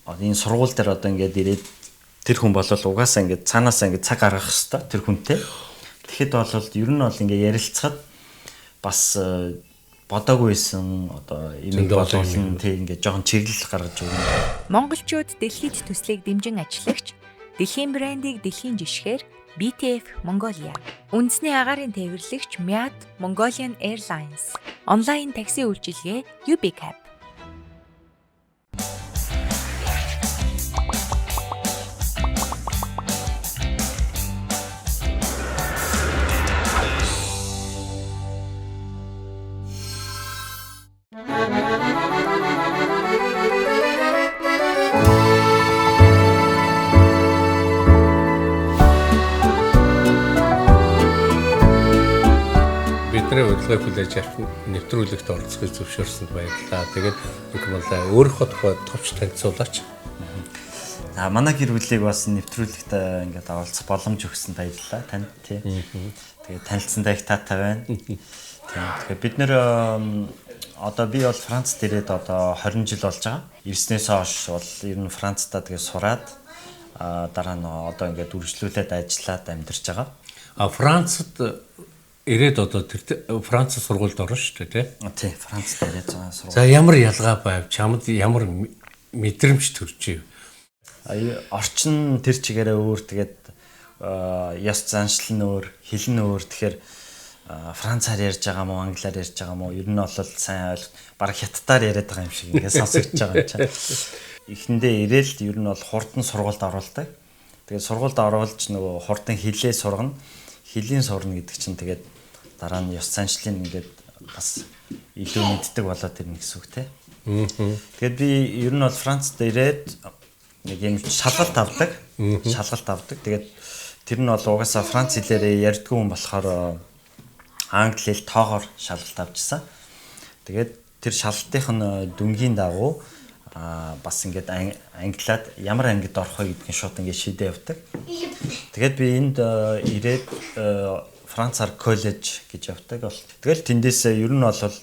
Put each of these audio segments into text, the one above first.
энэ сургууль дээр одоо ингээд ирээд тэр хүн бол угаасаа ингээд цаанаасаа ингээд цаг гаргах хэвээр тэр хүнтэй. Тэгэхэд бол ер нь бол ингээд ярилцахад бас бодоагүйсэн одоо энэ боловсон тийм ингээд жоохон чиглэл гаргаж өгнө. Монголчууд дэлхийд төслийг дэмжин ажиллагч дэлхийн брендийг дэлхийн жишгээр BTF Mongolia, үндэсний агаарын тээвэрлэгч MIAT Mongolian Airlines, онлайн такси үйлчилгээ UBCab. Бидний урилгыг хүлээж авч нэвтрүүлэгт оролцохыг зөвшөөрсөнд баярлалаа. Тэгээд инкмалаа өөрийнхөө тухай товч танилцуулаач. Манай гэр бүлийг бас нэвтрүүлэгт ингээд оролцох боломж өгсөн баярлалаа танд тий. Тэгээд танилцсандаа их таатай байна. Тэгэхээр бид нэр одоо би бол Францд ирээд одоо 20 жил болж байгаа. Ирснээс хойш бол ер нь Францдаа тэгээд сураад дараа нь одоо ингээд үргэлжлүүлээд ажиллаад амьдарч байгаа. Францд ирээд одоо тэр Франц сургуульд орно шүү дээ тий. Францд ирээд байгаа сургууль. За ямар ялгаа байв? Чамд ямар мэдрэмж төржээ? Орчин тэр чигээрээ өөр тэгээд ёс заншил нь өөр, хэл нь өөр. Тэгэхээр Францаар ярьж байгаа мó, англиар ярьж байгаа мó ер нь бол сайн ойлголт. Бараг хятадаар яриад байгаа юм шиг ингээд сонсогдож байгаа юм чинь. Эхэндээ ирээл ер нь бол хурдан сургуульд оруулдаг. Тэгээд сургуульд оруулж нөгөө хурдан хэлээ сургана. Хэлийн сурна гэдэг чинь тэгээд дараа нь ёс заншлын ингээд бас илүү мэддэг болоод ирнэ гэсэн үг те. Тэгээд би ер нь бол Францд ирээд нэг юм шалгалт авдаг. Тэгээд тэр нь бол угаасаа Франц хэлээр ярьдгүй хүн болохоор англи хэл тоогоор шалгалт авчихсан. Тэгээд тэр шалгалтынх нь дүнгийн дагуу бас ингээд англиад ямар ангид орох вэ гэдгийг шууд ингээд шийдээ явдаг. Тэгээд би энд ирээд Францаар коллеж гэж явдаг бол. Тэгэл тэндээс ер нь бол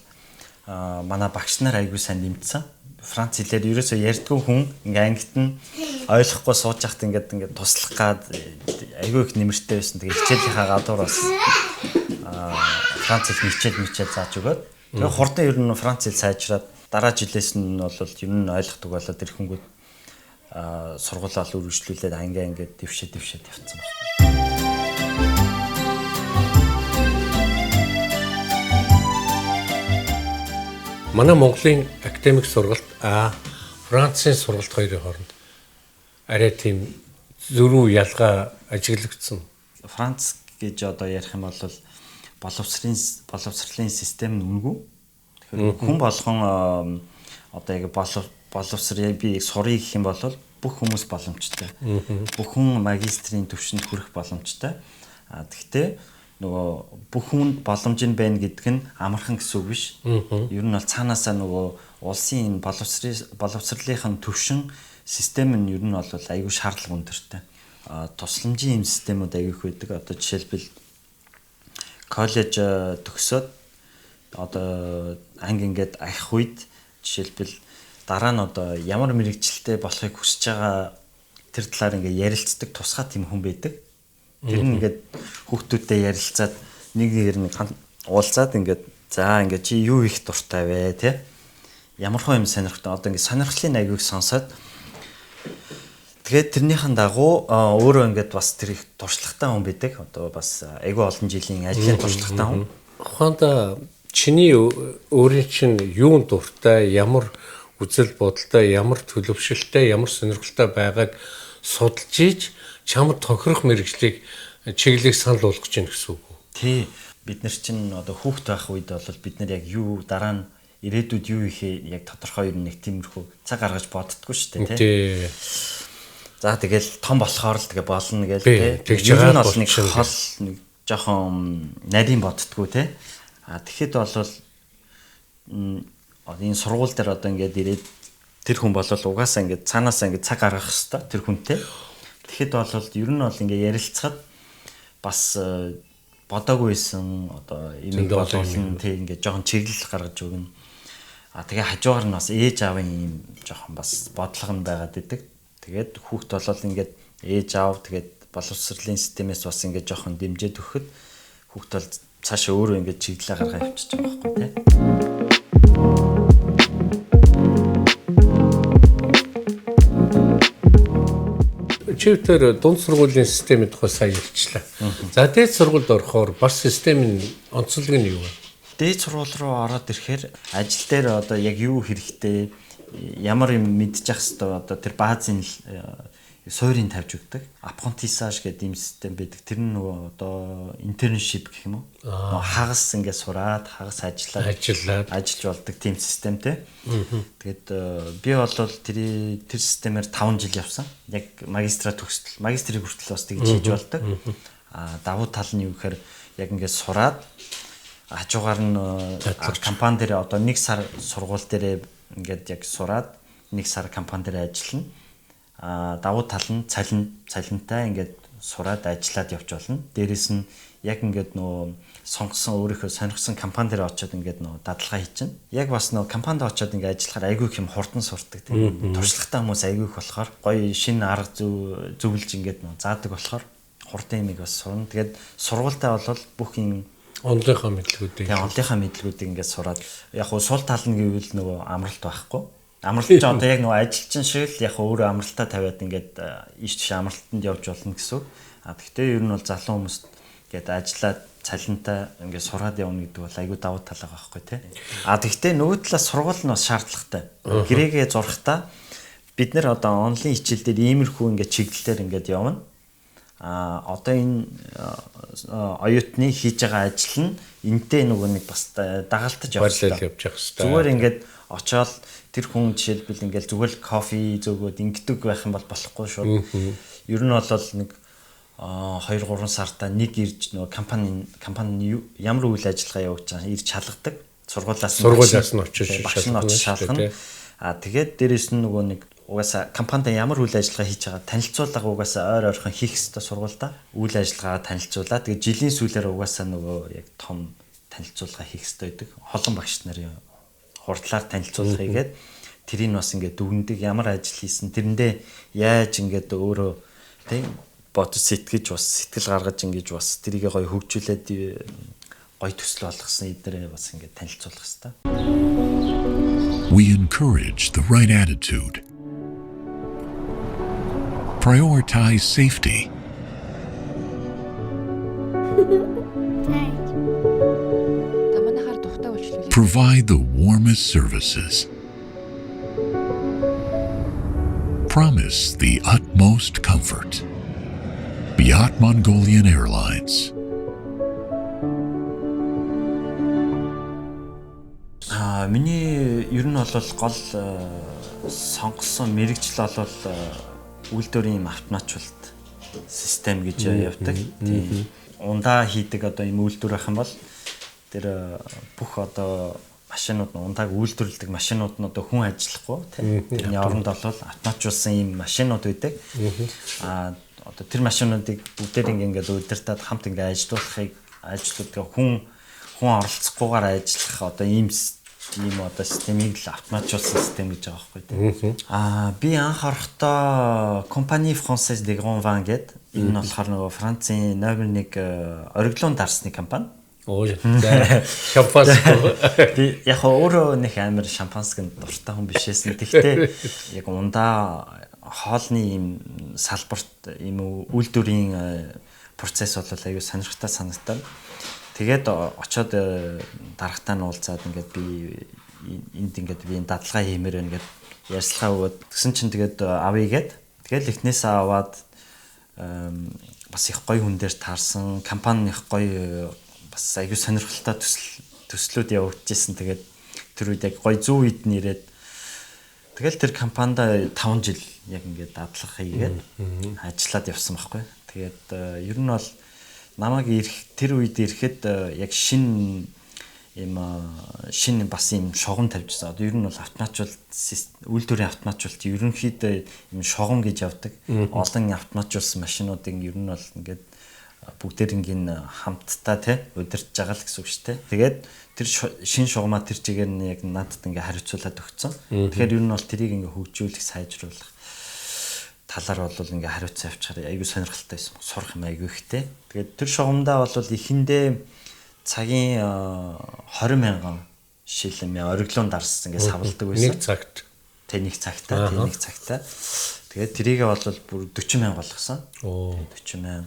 манай багш нар аягүй сайн нэмсэн. Франц хэлээр ерөөсөө ярьдгүй хүн ингээ ангит нь ойлгохгүй сууж яхад ингээд туслах гад аягүй их нэмэртэй байсан. Тэгээ хичээлийнхаа гадуур бас Франц хэл хичээл зааж өгөөд. Тэгээ хурдан ер нь Франц хэл сайжраад дараа жилээс нь бол ер нь ойлгодог болоод тэр хүмүүд сургуулаа үргэлжлүүлээд ингээд дэвшээд явцсан байна. Манай Монголын академик сургалт Францын сургалт хоёрын хооронд арай тийм зөрүү ялгаа ажиглагдсан. Франц гэж одоо ярих юм бол боловсролын систем нь үнэгүй. Тэгэхээр хүн болгон одоо яг боловсрыг би сурыг гэх юм бол бүх хүмүүс боломжтой. Бүх хүн магистрийн түвшинд хүрэх боломжтой. Гэхдээ нөгөө бүх хүнд боломж нь байна гэдэг нь амархан гэсэн үг биш. Ер нь бол цаанаасаа нөгөө улсын боловсролынхын төвшин систем нь ер нь бол аюул шаардлага өндөртэй. Тусламжийн юм системүүд аюул их байдаг. Одоо жишээлбэл коллеж төгсөөд одоо анги ингээд ахих үед жишээлбэл дараа нь одоо ямар мэрэгчлэлтэй болохыг хүсэж байгаа тэр талаар ингээд ярилцдаг тусгай тийм хүн байдаг. Тэр нь ингээд хүүхдүүдтэй ярилцаад нэгээр нь уулзаад ингээд за ингээд чи юу их дуртай вэ те ямар хөө юм сонирхтой одоо ингээд сонирхлын аягийг сонсоод тэгээд тэрнийхэн дагуу өөрөө ингээд бас тэр их туршлагатай хүн байдаг. Одоо бас айгүй олон жилийн ажлын туршлагатай хүн. Ухаанда чиний өөрийн чинь юунд дуртай, ямар үзэл бодолтой, ямар төлөвшөлтэй, ямар сонирхолтой байгааг судалж ийж чамд тохирох мэрэгжлийг чиглэлийг санал болгож гин гэсэн үг үү? Тий. Бид нар чинь одоо хүүхд байх үед бол бид нар яг юу дараа нь ирээдүйд юу ихээ яг тодорхой юм нэг тиймэрхүү цаг гаргаж боддгоо шүү дээ тий. За тэгэл том болохоор л тэгээ болно гэж тий. Тэгж байгаа бол нэг хол нэг жоохон нарийн боддгоо тий. Тэгэхэд бол энэ сургууль дээр одоо ингээд ирээд тэр хүн бол угаасаа ингээд цаанаасаа ингээд цаг гаргах хэвээр тэр хүнтэй. Тэгэхэд бол ер нь бол ингээд ярилцахад бас бодоагүйсэн одоо ийм боловсон тий ингээд жоохон чиглэл гаргаж өгнө. Тэгээ хажуугаар нь бас ээж аавын ийм жоохон бас бодлого нь байгаад идэг. Тэгээд хүүхд болол ингээд ээж аав тэгээд боловсролын системээс бас ингээд жоохон дэмжиж өгөхөд хүүхд бол цаашаа өөрөө ингээд чиглэлээ гаргаа явчихж байгаа байхгүй тий. Чивтэр дунд сургуулийн системийн тухай сайн ярьчлаа. За дээд сургуульд орохоор бас системийн онцлог нь юу вэ? Дээд сургууль руу ороод ирэхээр ажил дээр одоо яг юу хэрэгтэй, ямар юм мэдчих хэвээр одоо тэр баазын суурийг тавьж өгдөг. Апрентисаж гэдэг ийм систем байдаг. Тэр нь нөгөө одоо интерншип гэх юм уу? Хагас ингээд сураад, хагас ажиллаж болдог тийм системтэй. Тэгээд би бол тэр системээр 5 жил явсан. Яг магистрат төгсөл, магистрийг хүртэл бас тэгж хийж болдог. Давуу тал нь юу гэхээр яг ингээд сураад хажуугаар нь компани дээр одоо 1 сар сургууль дээр ингээд яг сураад 1 сар компани дээр ажиллана. Давуу тал нь цалинтай ингээд сураад ажиллаад явж болно. Дээрээс нь яг ингээд нөө сонгосон өөрийнхөө сонирхсан компани дээр очиод ингээд нөө дадлага хийчихнэ. Яг бас нөө компанид очиод ингээд ажиллахаар айгүй их юм хурдан сурдаг тийм. Туршлагатай хүмүүс айгүй их болохоор гоё шинэ арга зөвлөж ингээд нөө заадаг болохоор хурдан юмыг бас сурна. Тэгээд сургуультай бол бүх юм онлынхаа мэдлгүүдийг ингээд сураад яг хуу сул тал нь гэвэл нөгөө амралт байхгүй. Амралт ч одоо яг нөгөө ажилчин шиг л яг өөрөө амралтаа тавиад ингээд ийш тийш амралтанд явж болно гэсэн. Гэхдээ ер нь бол залуу хүмүүст ингээд ажиллаад цалинтай ингээд сураад явна гэдэг бол айгүй давуу тал байгаа байхгүй тий. Гэхдээ нөгөө талаас сургууль нь бас шаардлагатай. Гэрээгээ зурхтаа бид нэр одоо онлайн хичээл дээр иймэрхүү ингээд чиглэлээр ингээд явна. Одоо энэ оюутны хийж байгаа ажил нь энтэй нөгөө нэг бас дагалдаж явах хэрэгтэй. Зүгээр ингээд очоод тэр хүн жишээлбэл ингээд зүгээр кофе зөөгөөд ингэдэг байх юм бол болохгүй шүү. Ер нь бол нэг 2-3 сартаа нэг ирж нөгөө компани ямар үйл ажиллагаа явуулж байгаа ирж шалгадаг. Сургуулиас нь очиж шалгана. Тэгээд дээрэс нь нөгөө нэг угаасаа компанид ямар үйл ажиллагаа хийж байгаа танилцуулга угаасаа ойр ойрхон хийх ёстой сургуультай үйл ажиллагаагаа танилцуулаад тэгээд жилийн сүүлээр угаасаа нөгөө яг том танилцуулга хийх ёстой байдаг. Холон багш нарын хурдлаар танилцуулга хийгээд тэрийг бас ингээд дүгндэг ямар ажил хийсэн тэрэндээ яаж ингээд өөрөө тийм бодож сэтгэж бас сэтгэл гаргаж ингэж бас тэрийг гоё хөгжүүлээд гоё төсөл болгосон эднэрээ бас ингээд танилцуулах ёстой. We encourage the right attitude. Prioritize safety. Provide the warmest services. Promise the utmost comfort. Beyond Mongolian Airlines. Миний ер нь бол гол сонгосон мэрэгжил бол үйлдвэрийн автоматжуулалт систем гэж явдаг. Тийм. Ундаа хийдэг одоо ийм үйлдвэр байх юм бол тэр бүх одоо машинууд нь ундааг үйлдвэрлэдэг машинууд нь одоо хүн ажиллахгүй тийм. Тэрний оронд бол автоматжуулсан ийм машинууд байдаг. Одоо тэр машинуудыг бүгдээрийг ингээд удирдах хамт ингээд ажиллуулдаг хүн оролцохгүйгээр ажиллах одоо ийм одоо системийг л автоматжуулсан систем гэж байгаа байхгүй тийм. Би анхаарахтаа компани Française des Grands Vins гэдэг энэ нь болохоор нөгөө Францын номер 1 ориглон дарсны компани. Шампанс. Би яг өөрөө нэг амар шампанск дуртай хүн бишээсэн. Гэхдээ яг ундаа хоолны ийм салбарт ийм үйлдвэрийн процесс бол аюу сонирхолтой санагдав. Тэгээд очоод дарагтаа нь уулзаад ингээд би энд ингээд би дадлага хиймээр байна гэд ярьслахаа өгөөд тэгсэн чинь тэгээд авъя гэд тэгээд эхнээсээ аваад бас их гоё хүн дээр таарсан компани их гоё бас аюу сонирхолтой төслүүд явагдажсэн. Тэгээд тэр үед яг гоё зөв үед нэрээд тэгэл тэр компанид 5 жил яг ингээд дадлага хийгээд ажиллаад явсан байхгүй. Тэгээд ер нь бол намайг тэр үед ирэхэд яг шин бас ийм шогон тавьжсан. Одоо ер нь бол автоматжуулалт үйлдвэрийн автоматжуулалт ерөнхийдөө ийм шогон гэж явдаг. Олон автоматжуулсан машинуудыг ер нь бол ингээд бүгдээрингийн хамтдаа тий удирдах байгаа л гэсэн үг шүү дээ. Тэгээд тэр шин шугамаа тэр чигээр нь яг надад ингээ хариуцуулаад өгцөн. Тэгэхээр ер нь бол тэрийг ингээ хөгжүүлэх, сайжруулах талаар бол ингээ хариуцсан авчаар айгүй сонирхолтой байсан. Сурах юм айгүй ихтэй. Тэгээд тэр шугамдаа бол эхэндээ цагийн 20,000 шилэн ориглон дарсан ингээ савладаг байсан. Нэг цагт. Нэг цагтаа. Тэгээд тэрийгээ бол бүр 40,000 болгосон. 40,000.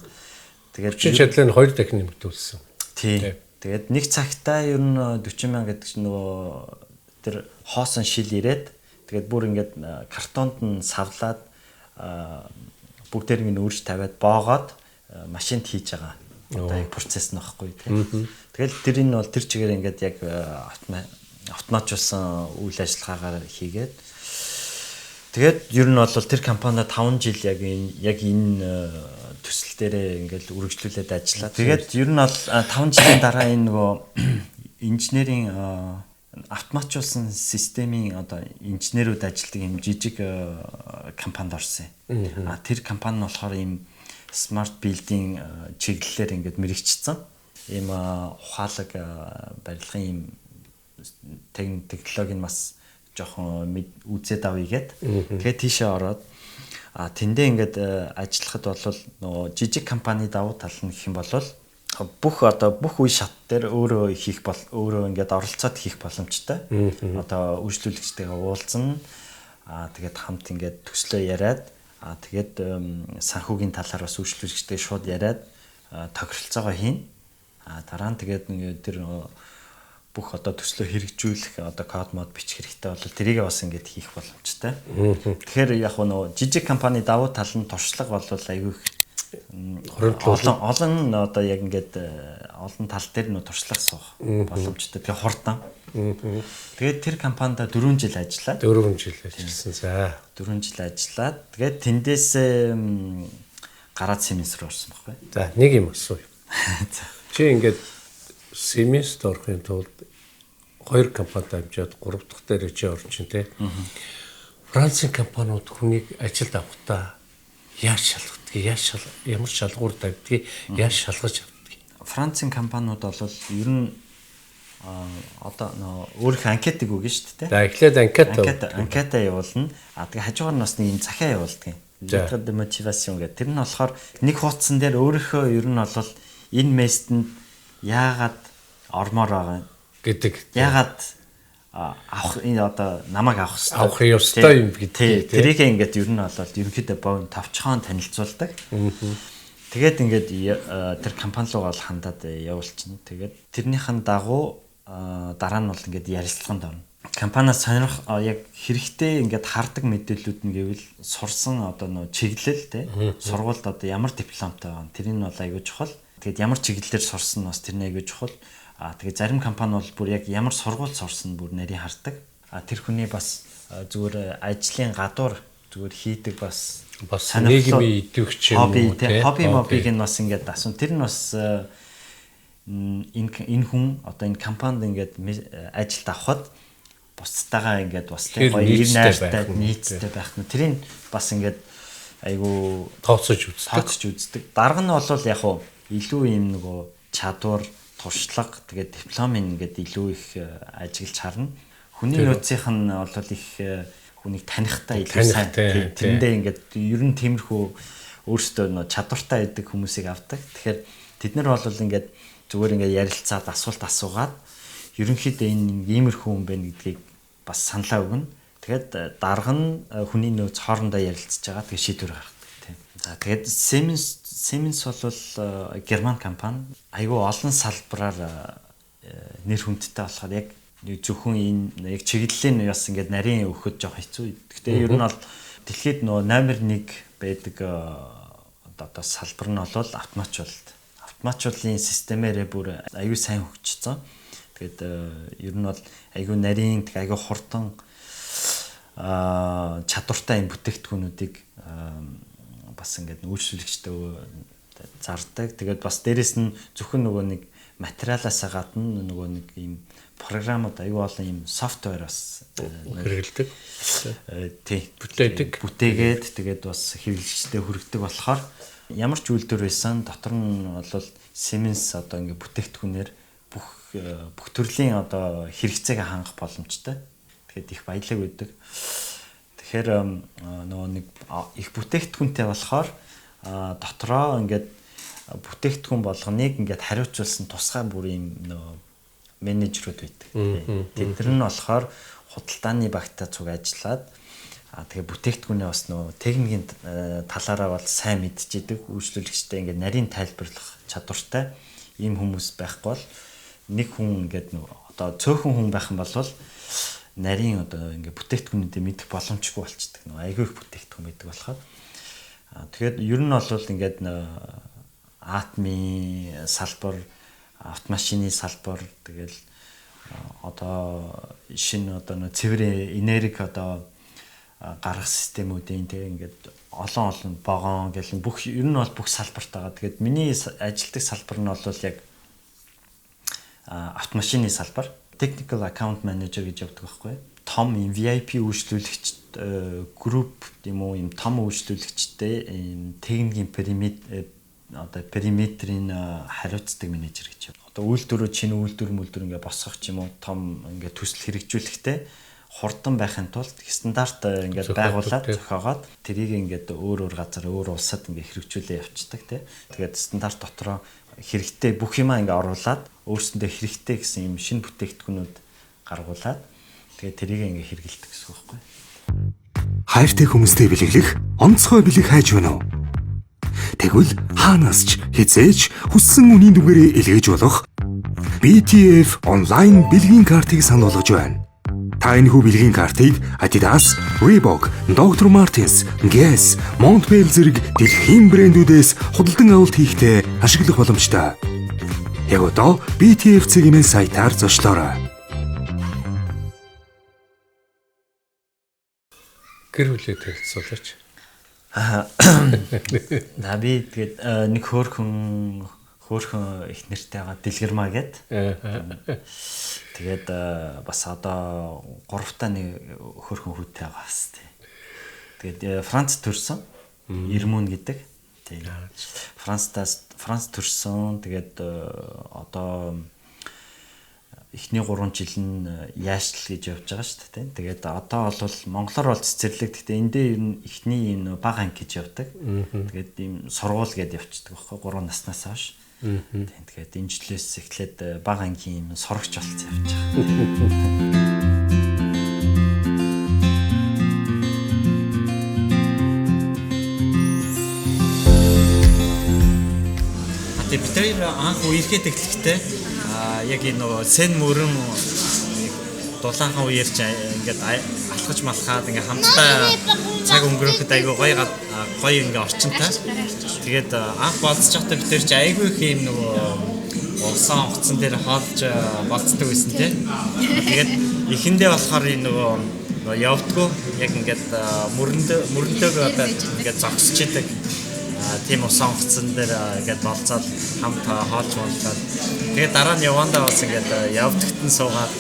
Тэгээд чадлаа нь 2 дахин нэмэгдүүлсэн. Тийм. Тэгээд нэг цагтаа ер нь 40,000 гэдэг чинь нөгөө тэр хоосон шил ирээд тэгээд бүр ингээд картонд нь савлаад бүгдээр ингэ үрж тавиад боогоод машинд хийж байгаа. Одоо яг процесс нь багхгүй тийм. Тэгэл тэр энэ бол тэр чигээр ингээд яг автоматжуулсан үйл ажиллагаагаар хийгээд тэгээд ер нь бол тэр компанида 5 жил яг энэ төсөл дээрээ ингээл үргэлжлүүлээд ажиллаа. Тэгээд ер нь бол 5 жилийн дараа энэ нөгөө инженерийн автоматжуулсан системийн одоо инженерүүд ажилладаг юм жижиг компанид орсон. Тэр компани нь болохоор ийм smart building чиглэлээр ингээд мэрэгчсэн. Ийм ухаалаг барилгын ийм технологи нь бас жоохон үзээд авъя гээд. Тэгээд тийшээ ороод тэндээ ингээд ажиллахад бол нөгөө жижиг компани давуу тал нь гэх юм бол бүх үе шат дээр өөрөө ингээд оролцоод хийх боломжтой. Одоо үйлчлүүлэгчтэйгээ уулзна. Тэгээд хамт ингээд төслөө яриад тэгээд санхүүгийн талаар бас үйлчлүүлэгчтэй шууд яриад тохиролцоогоо хийн. Дараа нь тэгээд ингээд тэр бүх төслөө хэрэгжүүлэх код мод бичих хэрэгтэй бол тэрийгээ бас ингээд хийх боломжтой. Тэгэхээр яг нөгөө жижиг компани давуу тал нь туршлага бол айгүй олон яг ингээд олон тал дээр туршлага суух боломжтой. Тэгээ хурдан. Тэгээд тэр компанид 4 жил ажиллаад. 4 жил ажилласан. За 4 жил ажиллаад тэгээд тэндээс гараад Siemens руу орсон байхгүй. За нэг юм асууя. Чи ингээд Siemens-д орохын тулд 2 компанид амжаад 3 дахь дээр чи орчин тий. Францын компаниуд хүнийг ажилд авахдаа яаж шалгадгийг, ямар шалгуур тавьдгийг, яаж шалгаж авдгийг. Францын компаниуд бол ер нь өөрийнхөө анкетыг өгнө шүү дээ. За эхлээд анкета явуулна. Тэгээ хажуугаар нь бас нэг юм захиа явуулдаг. Lettre de motivation гэдэг. Тэр нь болохоор нэг хуудсан дээр өөрийнхөө ер нь бол энэ местэнд яагаад ормоор байгаа гэдэг. Яагаад авах энэ намайг авах ёстой юм гэдэг. Тэрийг ингээд ер нь бол ерөнхийдөө бовн тавчхан танилцуулдаг. Тэгээд ингээд тэр компани руу бол хандаад явуулчихна. Тэгээд тэрнийхэн дагуу дараа нь бол ингээд ярилцлаганд орно. Компаниас сонирх яг хэрэгтэй ингээд хардаг мэдээллүүд нь гэвэл сурсан чиглэл те сургуульд ямар дипломтой байгаа. Тэрийг нь бол аягүй чухал. Тэгээд ямар чиглэлээр сурсан бас тэрний аягүй чухал. Тэгээд зарим компани бол бүр яг ямар сургууль сурсан бүр нарийн хардаг. Тэр хүний бас зүгээр ажлын гадуур зүгээр хийдэг бас нийгмийн идэвхч юм уу те хобби мобиг нь бас ингээд асуун. Тэр нь бас энэ хүн энэ компанид ингээд ажилд авахад бусдаагаа ингээд бас гоё ив найртай нийцтэй байх нь тэрийг бас ингээд айгу тооцож үздэг. Дарга нь бол яг хуу илүү юм нөгөө чадвар, туршлага тэгээд диплом ингээд илүү их ажиглаж харна. Хүний нөөцийнх нь бол их хүнийг танихтай илүү сайн. Тэрэндээ ингээд ер нь тиймэрхүү өөрсдөө чадвартай байдаг хүмүүсийг авдаг. Тэгэхээр тэд нар бол ингээд зүгээр ингээд ярилцаад асуулт асуугаад ерөнхийдөө энэ иймэрхүү хүн байна гэдгийг бас саналаа өгнө. Тэгээд дарга нь хүний нөөц хоорондоо ярилцж байгаа. Тэгээд шийдвэр гаргадаг тийм. За тэгээд Siemens бол герман компани. Айгүй олон салбараар нэр хүндтэй болохоор яг зөвхөн энэ яг чиглэлийн нь бас ингээд нарийн өгөхөд жоох хэцүү. Гэхдээ ер нь бол дэлхийд номер 1 байдаг салбар нь бол автоматжуулалт. Автоматжуулалтын системээрээ бүр айгүй сайн хөгжсөн. Тэгээд ер нь бол айгүй нарийн айгүй хурдан чадвартай юм бүтээгдэхүүнүүдийг бас ингээд үйлчлүүлэгчтэй зардаг. Тэгээд бас дээрэс нь зөвхөн нөгөө нэг материалаас гадна нөгөө нэг ийм програмууд аюу олон ийм софтвер бас хэрэгэлдэг. Бүтээгээд тэгээд бас хэрэглэгчтэй хүргэдэг болохоор ямар ч үйлдвэр байсан дотор нь бол Siemens одоо ингээ бүтээгдэхүүнээр бүх төрлийн одоо хэрэгцээг хангах боломжтой. Тэгэхээр их баялаг өгдөг. Тэгэхээр нөгөө нэг их бүтээгдэхүүнтэй болохоор дотроо ингээд бүтээгдэхүүн болгоныг ингээд хариуцуулсан тусгай бүрийн нөгөө менежерүүд байдаг. Тэд нар нь болохоор худалдааны багтаа цуг ажиллаад тэгээ бүтээгдэхүүнээ бас нөгөө техникийн талаараа бол сайн мэдчихэдэг, үйлчлүүлэгчтэй ингээд нарийн тайлбарлах чадвартай ийм хүмүүс байхгүй бол нэг хүн ингээд нөгөө одоо цөөхөн хүн байх юм бол нарийн одоо ингээд бүтээгдэхүүнүүдээ мэдэх боломжгүй болчихдог. Нөгөө айгүй их бүтээгдэхүүн байдаг болохоор тэгээд ер нь бол ингээд атомын салбар, автомашины салбар тэгэл одоо шинэ одоо нөгөө цэвэр энерги одоо гаргах системүүдийн тэгээ ингээд олон вагон гэл бүх ер нь бол бүх салбарт байгаа. Тэгээд миний ажилтдаг салбар нь бол яг автомашины салбар, technical account manager гэж явдаг байхгүй. Том VIP үйлчлүүлэгч групп юм уу юм том үйлчлүүлэгчтэй юм техникийн периметрийн хариуцдаг менежер гэж явдаг. Одоо үйлдвэрөө чиний үйлдвэр ингээ босгох ч юм уу том ингээ төсөл хэрэгжүүлэхтэй хурдан байхын тулд стандарт ингээд байгуулад зохиогоод тэрийг ингээд өөр газар өөр улсад ингээд хэрэгжүүлээ явцдаг тий. Тэгээд стандарт дотроо хэрэгтэй бүх юмаа ингээд оруулаад өөрсөндөө хэрэгтэй гэсэн юм шинэ бүтээгдэхүүнүүд гаргуулад тэгээд тэрийг ингээд хэрэгэлдэг гэсэн үг байхгүй. Хайртай хүмүүстэй бэлэглэх онцгой бэлэг хайж байна уу? Тэгвэл хаанаас ч хизээж хүссэн үнийн дүгээрээ илгээж болох BTF онлайн бэлгийн картыг санал болгож байна. Та энэхүү бэлгийн картыг Adidas, Reebok, Dr. Martens, Guess, Montbell зэрэг дэлхийн брэндүүдээс худалдан авалт хийхдээ ашиглах боломжтой. Яг одоо BTF цэгийн сайтаар зочлоорой. Гэр бүлээ танилцуулаач. Би тэгээд нэг хөөрхөн их нэртэйгаа Дэлгэрмаа гээд. Тэгээд бас одоо 3 нэг хөөрхөн хүүтэй байгаа бас тий. Тэгээд Франц төрсөн. Ирмүн гэдэг. Тий. Франц төрсөн. Тэгээд одоо эхний 3 жил нь яашлал гэж явж байгаа шүү дээ. Тэгээд одоо бол монголоор бол цэцэрлэг. Гэхдээ эндээ ер нь эхний энэ баг анги гэж явдаг. Тэгээд ийм сургууль гээд явчихдаг байхгүй 3 наснаас хойш. Тэгээд энэ жилээс эхлээд баг ангийн юм сорогч болцсон явж байгаа. Бид хоёр анх үерхэд эхлэхдээ яг энэ нөгөө сэн мөрөн дулаахан үерч ингээд алхаж малхаад ингээд хамтдаа цаг өнгөрөхөд айгүй гоё ингээд орчинтай. Тэгээд анх болцчихтой бид хоёр ч айгүй их юм нөгөө улсан онгоцон дээр хоолж болцдог байсан тийм. Тэгээд эхэндээ болохоор энэ нөгөө явдггүй яг ингээд мөрөндөг одоо ингээд зогсож идэг. Тийм усан онгоцон дээр ингээд болцоод хамт хоолж болцоод тэгээд дараа нь явандаа бас ингээд явдагтан суугаад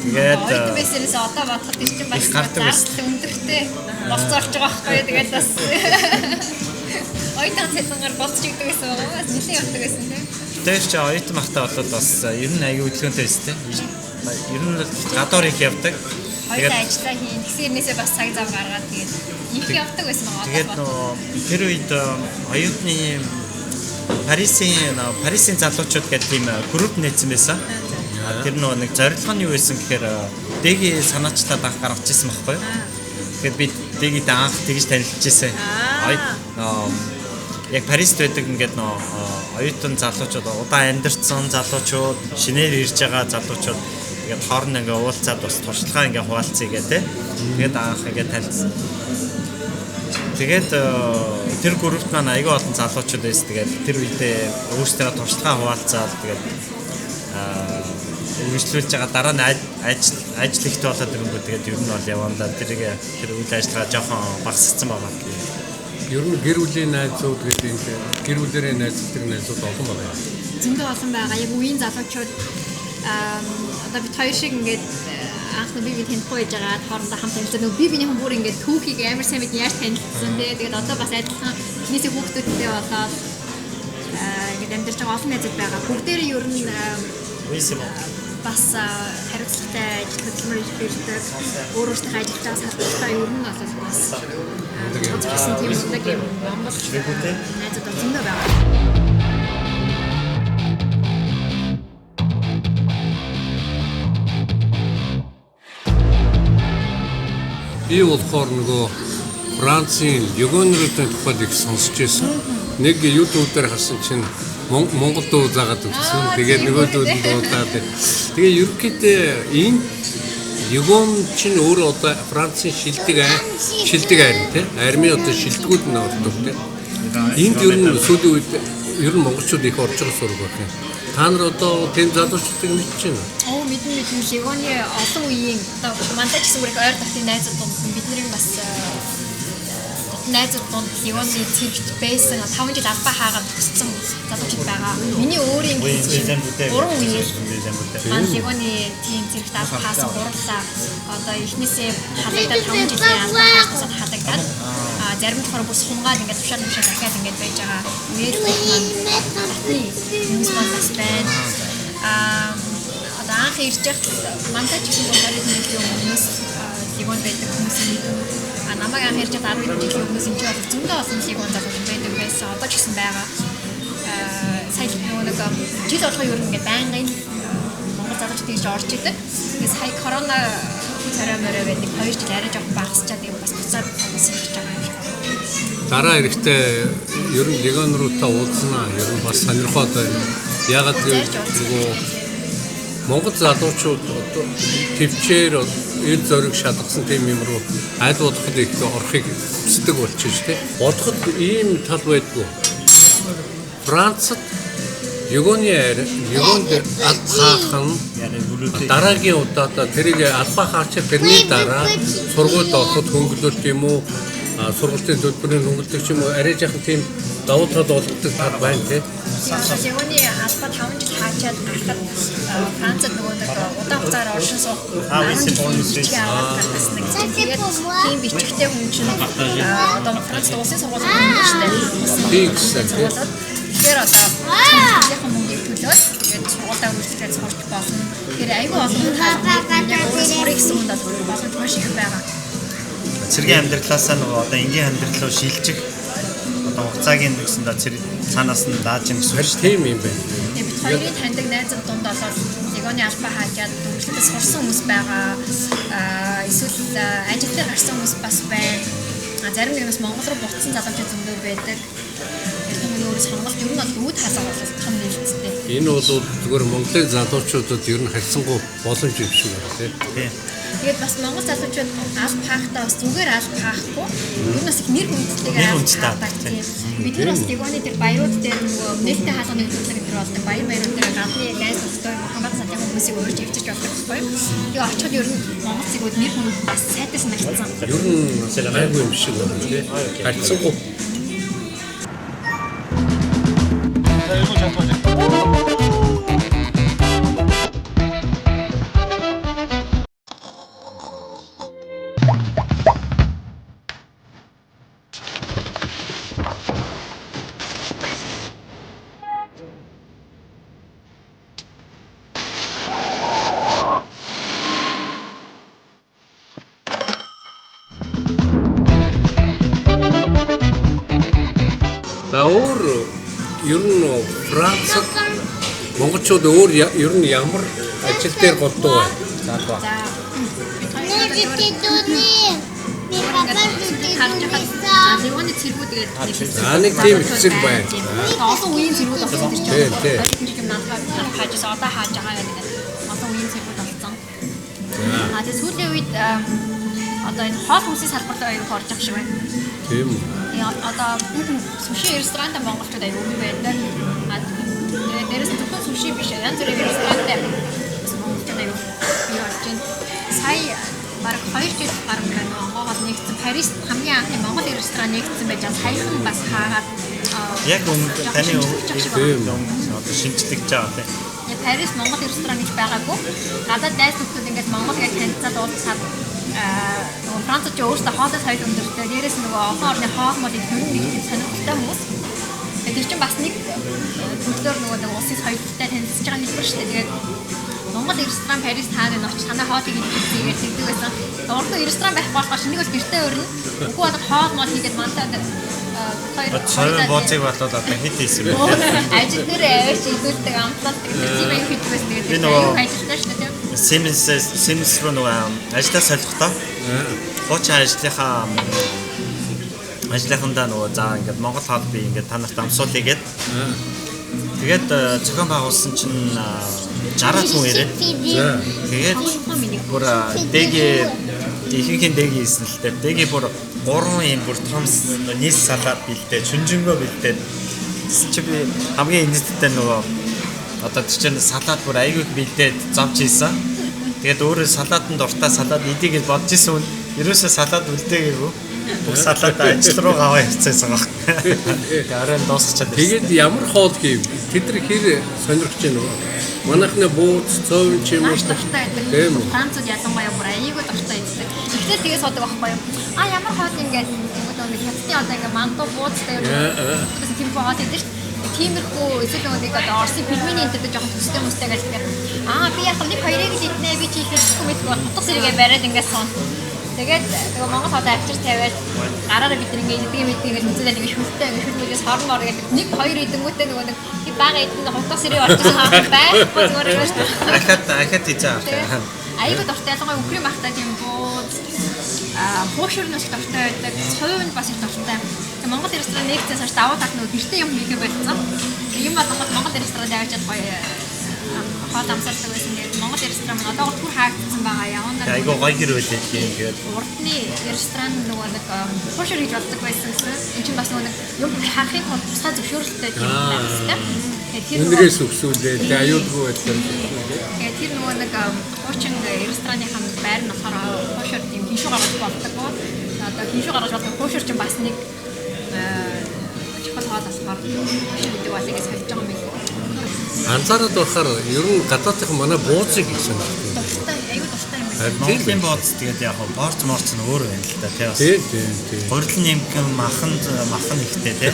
тэгээд бисээс одоо бодоход тийм ч бас өндөртэй болцоорч байгаа байхгүй. Тэгээд бас ойтон цэцэнгээр болцож идэг гэсэн байгаа бас нилийн явдаг гэсэн тийм. Тэр чи ойтон махтаа болоод бас ер нь аягүй хөдөлгөөнтэй байсан тийм. Ер нь гадуур их явдаг. Тэгээд ажиллаа хийн. Тэгсэрнээсээ бас цаг зав гаргаад тэгээд их явдаг байсан байгаа. Тэгээд тэр үед оюутны Парисын залуучууд гэдэг тийм групп нээсэн байсан. Тэр нэг зорилго нь юу байсан гэхээр дэги санаачлаад анх гаргаж ирсэн байхгүй. Тэгэхээр би дэгид анх тэгж танилцчихсан. Яг Парист байдаг ингээд оюутан залуучууд удаан амьдарсан залуучууд шинээр ирж байгаа залуучууд ингээд хооронд ингээ уулзаад бас туршлагаа ингээ хуваалцъя гэх тээ. Тэгээд анх ингээ танилцсан. Тэгээд тэр группт маань аягүй олон залуучууд байсан. Тэгээд тэр үедээ өөрсдөө туршлагаа хуваалцаад тэгээд үргэлжлүүлж байгаа дараа нь ажил ихтэй болоод ирэнгүү тэгээд ер нь бол явандаа тэр үйл ажиллагаа жоохон багассан байгаа. Ер нь гэр бүлийн найзууд гэдэг энэ гэр бүлэрээ найздаг найзууд олон байгаа. Зөндөө олон байгаа. Яг үеийн залуучууд одоо бид хоёр шиг ингээд анх би танихгүй байж байгаа хоорондоо хамт амьдсан нөгөө биенийхэн бүр ингээд түүхийг амар сайн мэдэн яаж танилцсан те. Тэгээд одоо бас адилхан эхнээсээ хүүхдүүдтэй болоод ингээд амьдарч байгаа олон найзууд байгаа. Бүгдээрээ ер нь бас хариуцлагатай ажил хөдөлмөр хийдэг. Өөрөөсөө ажиллаж байгаа салбартаа ер нь бол бас үзсэн тийм нэг юм Монгол найзууд зөндөө байгаа. Би болохоор нөгөө Францын Лигонруудын тухайд их сонсч байсан. Нэг YouTube дээр харсан чинь Монгол дуу заагаад өгсөн. Тэгээд нөгөө дуу дуудаад. Тэгээ ерөнхийдөө энэ Лигон чинь өөрөө одоо Францын шилдэг айрн тий. Армийн одоо шилдэгүүд нь ордог тий. Энд ер нь сүүлийн үед ер нь монголчууд их орж байгаа сураг байна. Та нар одоо тэм залуучуудыг мэдчихэв үү? Мэдэн Лигоны олон үеийн одоо мандаж гэсэн үг ойр татын найзууд дунд бидний бас найзууд дунд Лигоны цэгт байсан 5 жил албаа хаагаад төгссөн залуучууд байгаа. Миний өөрийн 3 үеэл маань Лигоны тийм цэгт албаа хаасан гурлаа. Одоо эхнээсээ халагдаад 5 жилийн албаа хаасан халагдаад зарим нь болохоор бүс хунгаад ингээд тушаал дахиад ингээд байж байгаа. Үеэр маань бас байна. Одоо анх ирж яхад мандаж гэсэн болохоор нэг юм хүмүүс Лигон байдаг хүмүүс мэдэн. Намайг анх ирж яхад 10 жилийн өмнөөс энэ бол зөндөө олон Лигон залуу байдаг байсан. Одоо ч гэсэн байгаа. Сая нэг жил болгоо ер нь ингээд байнгын Монгол залуучууд тийж орж идэг. Тэгээд сая корона царай морой байдаг 2 жил арай жоох багасчаад юм бас буцаад бас ирж байгаа юм шиг. Дараа эрэхтэй ер нь Лигон руу та уулзнаа. Ер нь бас сонирхоод байна. Ягаад гэвэл Монгол залуучууд одоо төвчээр ил зориг шалгасан тийм юм руу аль бодоход их орохыг хүсдэг болчихж тий. Бодоход ийм тал байдгүй. Францад Лигонд албаа дараагийн удаадаа тэрийг албаа хаач тэрний дараа сургуульд ороход хөнгөлөлт юм уу сургуулийн төлбөрийн хөнгөлөлт ч юм уу арай жаахан тийм давуу тал болгодог тал байна тий. Лигоны албаа 5 жил хаачаад гарахад Францад нөгөө нэг удаан хугацаар оршин суух 10 жил гаргасан нэг тэгээд тийм бичгтэй хүн чинь одоо Францад улсын сургууль хийсэн шүү дээ. Тэгэхээр одоо цэцгийн мөнгөийг төлөөд тэгээд сургуультаа үргэлжлүүлээд сурч болно. Тэгэхээр айгүй олон яг сурах гэсэн юм бол боломж маш их байгаа. Цэргийн амьдралаасаа нөгөө одоо энгийн амьдрал руу шилжих одоо хугацаагийн нэгсэндээ цаанаас нь дааж юм гэсэн шүү дээ. Тийм юм байна. Бид хоёрын таньдаг найзууд дунд болоод Лигоны албаа хаачаад үргэлжлүүлээд сурсан хүмүүс байгаа. Эсвэл ажил дээр гарсан хүмүүс бас байна. Зарим нэг бас Монгол руу буцсан залуучууд зөндөө байдаг. Сонголт ер нь бол үүд хаалга бол том нээлттэй. Энэ бол зөвхөн Монголын залуучуудад ер нь харьцангуй боломж юм шиг байна тийм. Тэгээд бас Монгол залуучууд аль хаахтаа бас зүгээр аль хаахгүй. Ер нь бас их нэр хүндтэйгээр аль хаадаг тийм. Бид нар бас Лигоны тэр баярууд дээр нөгөө нээлттэй хаалганы хөтөлбөр гэдэг болдог. Баярууд дээр гадны гайс өстой хамгаалсан сатын хүмүүсийг өөрөж ивчиж болдог байхгүй. Тэгээ очиход ер нь Монгол зэгүүд нэр хүнд бас сайтай санагдсан. Ер нь айгүй юм шиг байна тийм. Харьцангуй ер нь Францад монголчууд өөр ер нь ямар ажил дээр голдуу байна. За. Лигоны цэргүүд тэгээд нэг тийм хэсэг байна. Олон үеийн цэргүүд болсон гэж байна. Тэгээд юм надад хаажс одоо хааж байгаа гэдэг. Олон үеийн цэргүүд болсон. Тэгээд сүүлийн үед одоо энэ хоол хүнсийн салбарт аягүй орж ах шиг байна. Тийм. Одоо суши ресторант монголчууд аягүй байдаг. Дээрээс зөвхөн суши биш янз бүрийн ресторант монголчууд аягүй орж байна. Сая бараг 2 жил гарсан байна. Монгол нэгдсэн Парис хамгийн анхны монгол ресторан нэгдсэн байж байгаа. Саяхан бас хаагаад яг таны одоо шинжлэх жаа тийм. Парис Монгол ресторан гэж байгаагүй. Гадаад дайс нөхдөд ингээд Монгол гэж танилцаад уулзаад нөгөө Францч өөртөө хоолой соёл өндөртэй. Дээрээс нөгөө олон орны хоол мод их хөрөнгө нэгтгэж сонирхолтой хүмүүс. Тэр чинь бас нэг төлөөр нөгөө улсын соёлтой танилцж байгаа хэлбэр шүү дээ. Тэгээд Монгол ресторан Парис тааны очиж танай хоолыг идчихээгээд тэгдэг байсан. Урд нь ресторан байхгүй болохоор шинийг бол гэртээ өрнө. Үгүй бол хоол мод хийгээд мантаад хоёр бооцыг болоод одоо хэд хийсэн бэ? Ажил дээр аваач идүүлдэг амтлаад тийм юм хийдгээс тэгээд аюу хайртай шүү дээ. Sims руу нөгөө ажлаа солихдоо хуучин ажлынхандаа нөгөө заа ингээд Монгол хоол би ингээд та нарт амсуулъя гээд тэгээд зохион байгуулсан чинь 60 хүн ирээд тэгээд бүр ихэнх дэги хийсэн л дээ. Дэги бүр 3 юм бүр том нийс салаад бэлдээ, шүнжэнгөө бэлдээд чи би хамгийн энэтхтэй нөгөө одоо тийч салаад бүр айгүй бэлдээд зовж ийсэн. Тэгээд өөрөө салаатанд дуртай салаад идэх гэж бодож исэн хүн ерөөсөө салаад үлдээгээгүй. Бүх салаад ажил руу гаваа явцсан баг. Арай дуусчихад. Тэгээд ямар хоол хийв? Тэд нар хэр сонирхож байна вэ? Манайхны бууз, цовын ч юм уу дуртай байдаг. Францууд ялангуяа бүр аягүй дуртай байдаг. Ихтэй тгээс бодог байхгүй юу? Ямар хоол ингээд нэг хятадын одоо ингээд мантуу бууцтай юм. Тийм хоол идэв шүү. Тиймэрхүү эсвэл нэг одоо Орсын пельмени энэ жоохон төстэй мөстэй гэж би яг нэг хоёрыг л иднэ би чи хэлэхгүй мэдгүй утга сэргээ бариад ингээд сон. Тэгээд нөгөө Монгол хоол авчир тавиад гараараа бид ингээд идэх гэж үзээд нэг шүлтэй ингээд шүлмээс хорн мор гэдэг нэг хоёр идэнгүүтээ нөгөө нэг бага идэх утга сэрээ орчихсон байхгүй зүгээр шүү. Ахад тийзээ авах. Аягүй дуртай ялангуяа өнгөрийн багтаа тийм бууд хуушурнаас дуртай байдаг. Цовын бас их дуртай. Тэгээ Монгол ресторан нэгцээс хойш даваа таг нөгөө гэртээ юм хийх байсан. Юм бодоход Монгол ресторан яваад гоё хоол амсалдаг байсан. Тэгээд Монгол ресторан маань одоо бүр хаагдсан байгаа. Явандаа айгүй гоё гэр байлээ тэгээд урдны ресторан нөгөө нэг хуушур хийж болдог байсан. Энэ чинь бас нөгөө нэг юм харахын тулд тусгай зөвшөөрлөлттэй тийм байсан. Өнрөөс өксүүлээ, аюулгүй байсан. Тэгээд тэр нөгөө нэг хуучин ресторанныхаа байр нь болохоор хуушур тийм хиншүү гаргаж болдог. Одоо хиншүү гаргаж болдог хуушур чинь бас нэг чухал хоол болохоор гэдэг болыг сольж байгаа юм байна. Анзаараад байхаар ер нь гадаадынхан манай бууцыг хийсэн. Аюу дуртай юм байна. Монголын бооц тэгээд яг борц морц нь өөр байна л да тий бас. Тийм. Гурилан нэмгэн махан ихтэй тий.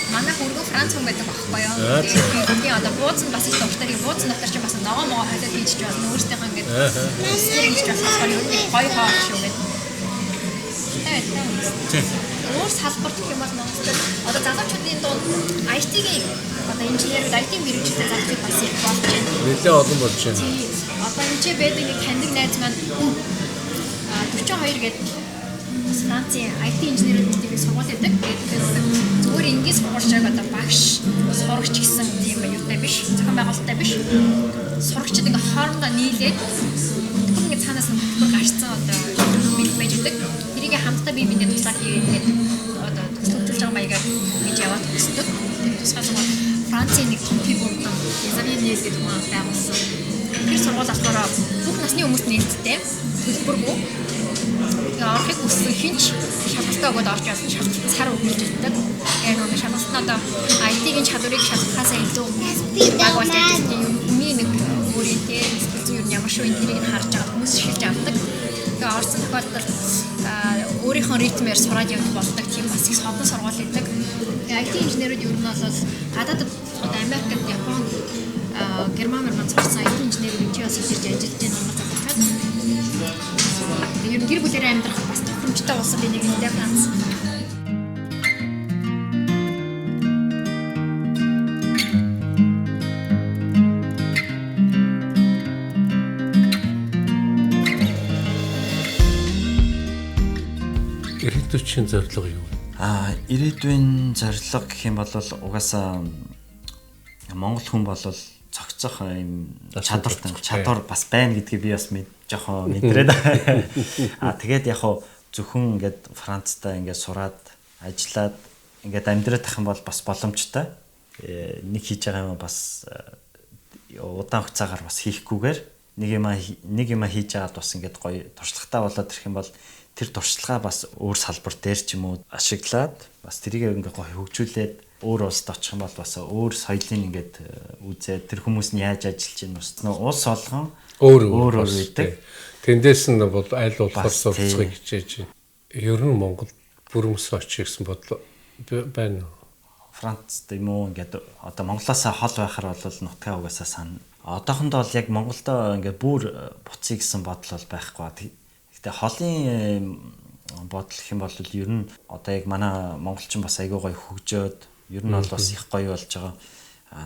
Манай хөргөө Франц хүн байдаг байхгүй юу? Тэгээд одоо бууц нь бас их дуртай. Бууц нь дотор чинь бас ногоо моо хадад хийчих жоо өөртөөхөө ингээд хийж байгаа болохоор ер нь гоё хоол шүү гэдэг. Тийм. Өөр салбар гэх юм бол Монголд одоо залуучуудын дунд IT-ийн одоо инженерүүд IT-ийн мэргэжилтэй залуучууд бас их болж байна. Нэлээд олон болж байна. Одоо энэ ч байдаг нэг таньдаг найз маань 42 гэдэг Францын IT инженерүүдийн сургууль байдаг. Тэгээд зүгээр ингээс сургуульчааг одоо багш сурагч гэсэн тийм юутай биш, зохион байгуулалттай биш. Сурагчид ингээ хоорондоо нийлээд ингээ цаанаас нь хөтөлбөр гарцсан одоо бид байж байдаг. Тэрийг хамтдаа бие биендээ туслах хийгээд одоо төсөлж байгаа маягаар гэж яваад төсдөг. Тусгай сургууль Францын нэг том фигуртан Изавиенес гэдэг хүн байгуулсан. Тэр сургууль болохоор бүх насны хүмүүст нээлттэй төлбөргүй. Орохыг хүссэн хинч шалгалтаа өгөөд орж явсан шалгалт цар өгүүлж өгдөг. Тэгээд нөгөө шалгалт нь одоо IT-ийн чадварыг шалгахаас илүү байгууллагын юмний нэг өөрийнхөө зүйл нь ямар шүү энийг харж байгаа хүмүүс шилж авдаг. Тэгээд орсон тохиолдолд өөрийнхөө ритмээр сураад явах болдог тийм бас их содон сургууль байдаг. IT инженерүүд ер нь бол гадаадд одоо Америкт, Японд, Германд сурсан IT инженерүүд энэ бас ирж ажиллаж байгаа юм байна. Ер нь гэр бүлээрээ амьдрах бас тохиромжтой болсон би нэг энэ Франц. Ирээдүйн зорилго юу вэ? Ирээдүйн зорилго гэх юм бол угаасаа Монгол хүн бол цогцох юм чадвар бас байна гэдгийг би бас жоохон мэдрээд. Тэгээд яг зөвхөн ингээд Францтай ингээд сураад ажиллаад ингээд амьдраад тах юм бол бас боломжтой. Нэг хийж байгаа юм бас удаан хугацаагаар бас хийхгүйгээр нэг юм хийж байгаад бас ингээд гоё туршлагатай болоод ирэх юм бол тэр туршлага бас өөр салбар дээр ч юм уу ашиглаад бас тэрийг ингээ гоё хөгжүүлээд өөр улсад очих юм бол бас өөр соёлын ингээд үзээд тэр хүмүүс нь яаж ажиллаж байна бас улс болгон өөр байдаг. Тэндээс нь бол аль болохоор суралцахыг хичээж байна. Ер нь Монгол бүрмс очих гэсэн бодол байна уу? Францд юм уу ингээд одоо Монголоос хол байхаар бол нутгаа угаасаа сана. Одоохондоо бол яг Монголдо ингээд бүр буцъя гэсэн бодол бол байхгүй. Гэтэ холын бодол гэх юм бол ер нь одоо яг манай монголчин бас айгүй гоё хөгжөөд ер нь бол бас их гоё болж байгаа.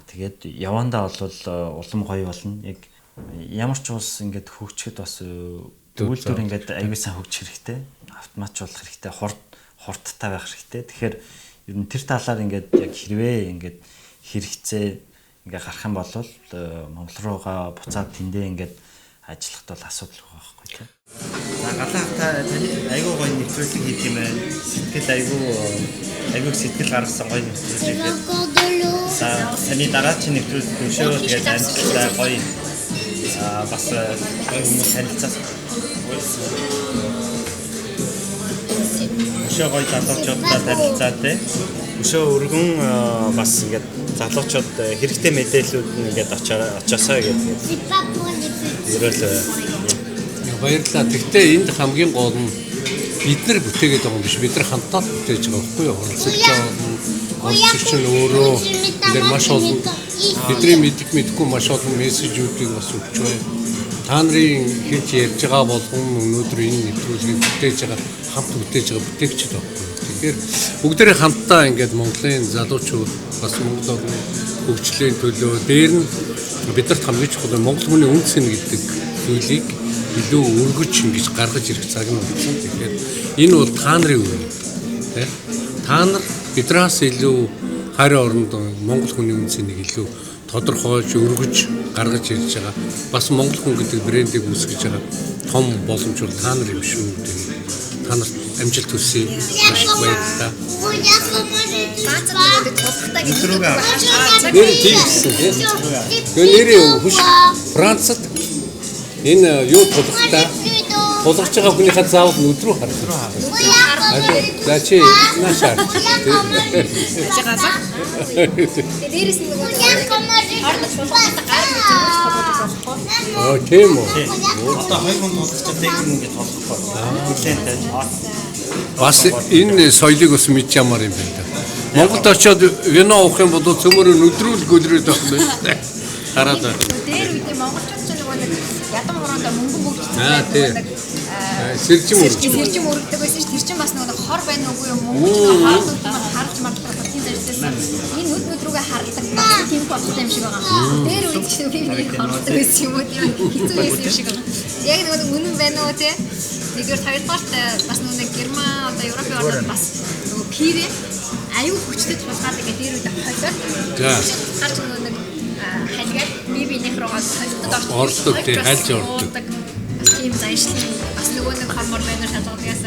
Тэгээд явандаа бол улам гоё болно. Яг ямар ч улс ингээд хөгжихэд бас үйлдвэр ингээд айгүй сайн хөгжих хэрэгтэй. Автоматжуулах хэрэгтэй. Хурдтай байх хэрэгтэй. Тэгэхээр ер нь тэр талаар ингээд яг хэрвээ ингээд хэрэгцээ ингээд гарах юм бол Монгол руугаа буцаад тэндээ ингээд ажиллахад бол асуудал байгаа байхгүй тийм. За галаахтай таны айгүй гоё нэвтрүүлэг хийх юм байна. Сэтгэл айгүй сэтгэл гаргасан гоё нэвтрүүлэг хийх. За таны дараагийн нэвтрүүлэг өшөө тэгээд амжилттай гоё бас гоё хүмүүс танилцсан. Өшөө гоё залуучуудтай танилцаад те. Өшөө өргөн бас ингээд залуучууд хэрэгтэй мэдээллүүд нь ингээд очоосоо гэдэг. Ерөөл баярлалаа. Тэгтээ энд хамгийн гол нь бид нар бүтээгээд байгаа юм биш. Бид нар хамтдаа бүтээж байгаа байхгүй юу? Оролцогч нь өөрөө энэ маш олон бидний мэдхгүй маш олон мессежүүдийг бас өгч байна. Та нарын хийж ярьж байгаа болгон өнөөдөр энэ нэвтрүүлгийг бүтээж байгаа хамт бүтээж байгаа бүтээгчд байна. Тэгэхээр бүгдээрээ хамтдаа ингээд Монголын залуучууд бас Монгол орны хөгжлийн төлөө дээр нь бидэрт хамгийн чухал Монгол хүний үндэс нь гэдэг зүйлийг илүү өргөж ингэж гаргаж ирэх цаг нь болсон. Тэгэхээр энэ бол та нарын үе. Та нар бидраас илүү харь оронд Монгол хүний үндэсийг илүү тодорхойлж өргөж гаргаж ирж байгаа. Бас Монгол хүн гэдэг брендийг үүсгэж байгаа том боломж бол та нар юм шүү. Та нарт амжилт хүсье. Маш баярлалаа. Нэр тиймсэн тийм. Нэрээ хүч Францад энэ юу тулгахтаа тулгаж байгаа хүнийхээ заавал өдрөө харах. За чи наашаар. Дээрээс нь тийм үү. Одоо 2 хүн тулгачаад нэг ингээд толгохгүй. Бас энэ соёлыг бас мэдж ямар юм бэ? Монголд очиод вино уух юм бол цөмөр өдрүүл гөлрөөд байна. Хараад байна. дээр үедээ монголчууд ч нэг ядам уранда мөнгөн тийм. бүгд Сэржим өргөдөг байсан ш тэр чинь бас нэг хор байна уу юм монгол хаалт харж марлах тийм зэрэгсэн. Энэ нүд рүүгээ хардаг тийм болтой юм шиг байгаа. Дээр үед ч би хардаг байсан юм уу тийм хэцүү байсан юм шиг байгаа. Яг нэг үнэн байна уу те? Нэгэр тавилбарт бас нэг Герман одоо Европын орнууд бас нөгөө пивэ аюу хүчтэй тулгаад ингээд дээр үед холиод. Харж нэг хайлгаад бибинийх руугаа холиод ордог тийм хайлж ордог. Тийм зайшлын бас нөгөө нэг хормор байнаар шалгуулгаас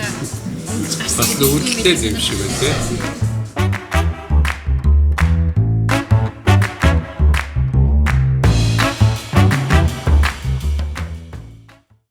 өнгөж гарсан. Бас өвөлтэй юм шиг байна тийм.